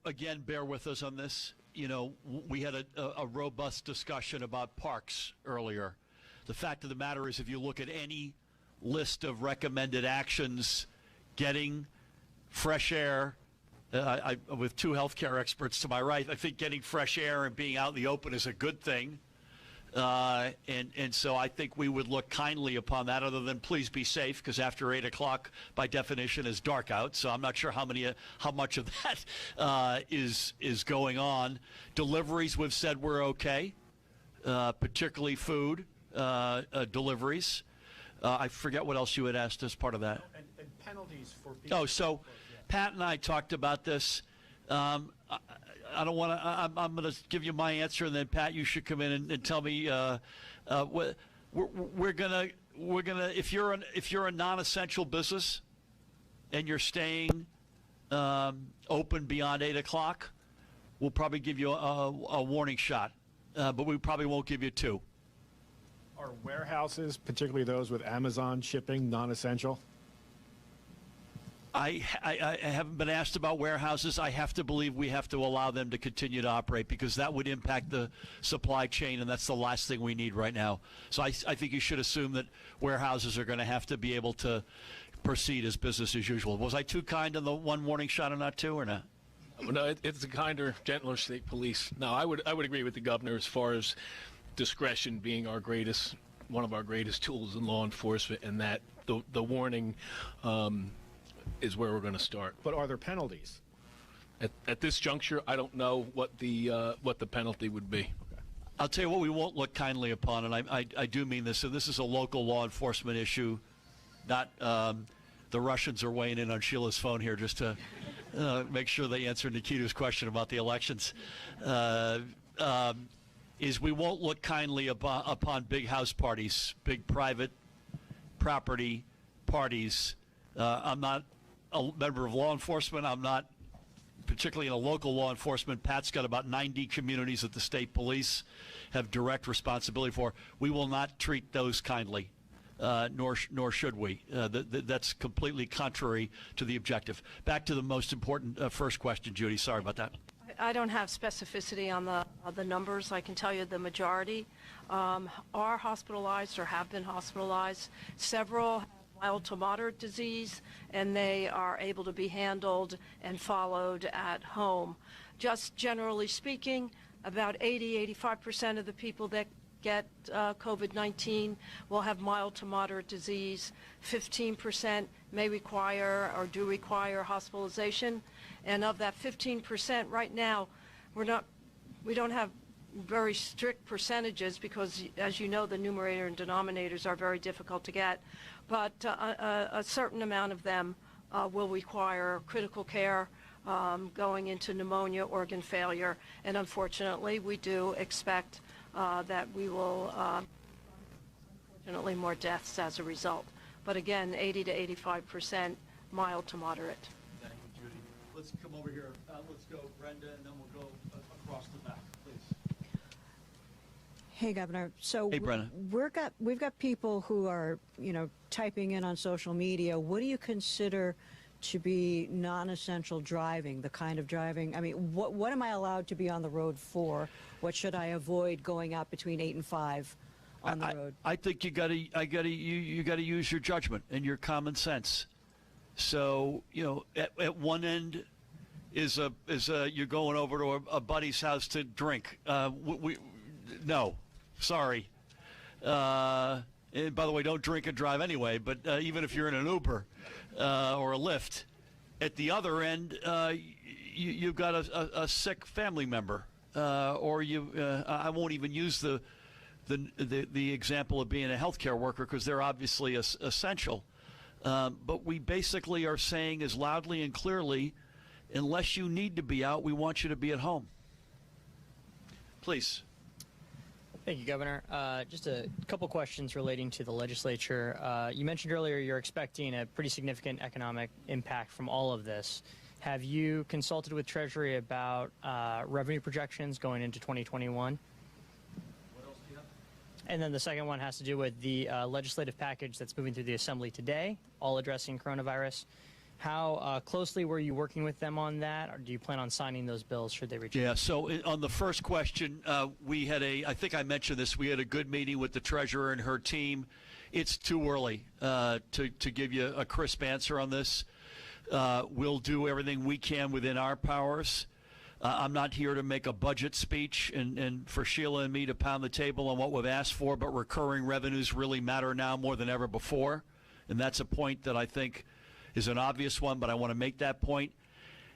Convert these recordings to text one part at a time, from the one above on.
again, bear with us on this. You know, we had a robust discussion about parks earlier. The fact of the matter is, if you look at any list of recommended actions, getting fresh air, with two healthcare experts to my right, I think getting fresh air and being out in the open is a good thing. And so I think we would look kindly upon that, other than please be safe, because after 8 o'clock, by definition, is dark out. So I'm not sure how much of that is going on. Deliveries, we've said we're okay, particularly food deliveries. I forget what else you had asked as part of that. And penalties for people. Oh, so Pat and I talked about this. I don't want to. I'm going to give you my answer, and then Pat, you should come in and tell me. We're gonna. If you're a non-essential business, and you're staying open beyond 8 o'clock, we'll probably give you a warning shot, but we probably won't give you two. Are warehouses, particularly those with Amazon shipping, non-essential? I haven't been asked about warehouses. I have to believe we have to allow them to continue to operate, because that would impact the supply chain, and that's the last thing we need right now. So I think you should assume that warehouses are going to have to be able to proceed as business as usual. Was I too kind on the one warning shot or not two, or not? No, it's a kinder, gentler state police. No, I would agree with the governor as far as discretion being one of our greatest tools in law enforcement, and that the warning is where we're going to start. But are there penalties? At this juncture, I don't know what the penalty would be. Okay. I'll tell you what we won't look kindly upon, and I do mean this. So this is a local law enforcement issue, not the Russians are weighing in on Sheila's phone here just to make sure they answer Nikita's question about the elections. Is we won't look kindly upon big house parties, big private property parties. I'm not a member of law enforcement. I'm not particularly in a local law enforcement. Pat's got about 90 communities that the state police have direct responsibility for. We will not treat those kindly, nor should we. That's completely contrary to the objective. Back to the most important first question, Judy. Sorry about that. I don't have specificity on the numbers. I can tell you the majority are hospitalized or have been hospitalized. Several have mild to moderate disease, and they are able to be handled and followed at home. Just generally speaking, about 80–85% of the people that get COVID-19 will have mild to moderate disease. 15% may require or do require hospitalization. And of that 15%, right now, we don't have very strict percentages, because, as you know, the numerator and denominators are very difficult to get. But a certain amount of them will require critical care, going into pneumonia, organ failure, and unfortunately, we do expect that we will, unfortunately, more deaths as a result. But again, 80–85% mild to moderate. Thank you, Judy. Let's come over here. Let's go, Brenda, and then we'll go across the back, please. Hey, Governor. So hey, Brenda. We've got people who are, typing in on social media. What do you consider to be non-essential driving, the kind of driving? I mean, what am I allowed to be on the road for? What should I avoid going out between 8 and 5 on the road? I think you got to use your judgment and your common sense. So, at one end is you're going over to a buddy's house to drink. No, sorry. And by the way, don't drink and drive anyway. But even if you're in an Uber or a Lyft, at the other end, you've got a sick family member, or I won't even use the example of being a healthcare worker, because they're obviously essential. But we basically are saying as loudly and clearly, unless you need to be out, we want you to be at home. Please. Thank you, Governor. Just a couple questions relating to the legislature. You mentioned earlier you're expecting a pretty significant economic impact from all of this. Have you consulted with Treasury about revenue projections going into 2021? What else do you have? And then the second one has to do with the legislative package that's moving through the Assembly today, all addressing coronavirus. How closely were you working with them on that, or do you plan on signing those bills should they reach? Yeah, so on the first question, we had I think I mentioned this, we had a good meeting with the treasurer and her team. It's too early to give you a crisp answer on this. We'll do everything we can within our powers. I'm not here to make a budget speech and for Sheila and me to pound the table on what we've asked for, but recurring revenues really matter now more than ever before. And that's a point that I think is an obvious one, but I want to make that point.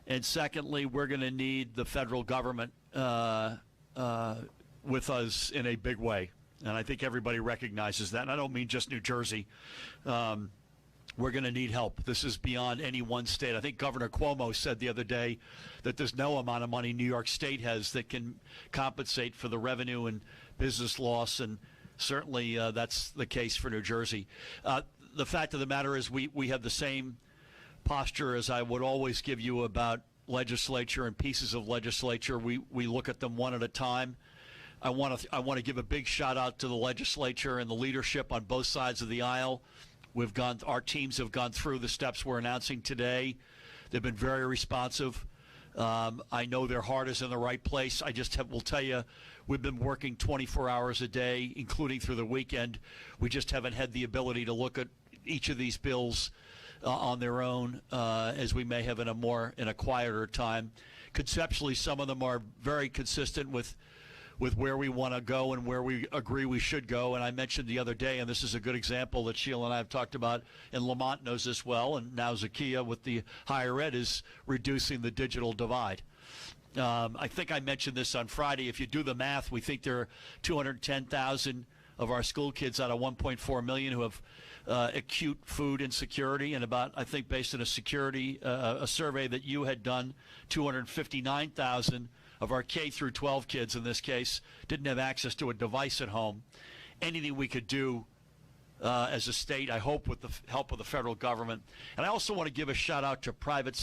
And secondly, we're going to need the federal government with us in a big way. And I think everybody recognizes that. And I don't mean just New Jersey. We're going to need help. This is beyond any one state. I think Governor Cuomo said the other day that there's no amount of money New York State has that can compensate for the revenue and business loss, and certainly that's the case for New Jersey. The fact of the matter is we have the same posture as I would always give you about legislature and pieces of legislature. We look at them one at a time. I want to give a big shout out to the legislature and the leadership on both sides of the aisle. Our teams have gone through the steps we're announcing today. They've been very responsive. I know their heart is in the right place. Will tell you, we've been working 24 hours a day, including through the weekend. We just haven't had the ability to look at each of these bills on their own, as we may have in a quieter time. Conceptually, some of them are very consistent with where we want to go and where we agree we should go. And I mentioned the other day, and this is a good example that Sheila and I have talked about, and Lamont knows this well, and now Zakia with the higher ed is reducing the digital divide. I think I mentioned this on Friday. If you do the math, we think there are 210,000 of our school kids out of 1.4 million who have acute food insecurity, and about, I think based on a survey that you had done, 259,000 of our K through 12 kids in this case didn't have access to a device at home. Anything we could do as a state, I hope with the help of the federal government. And I also want to give a shout out to private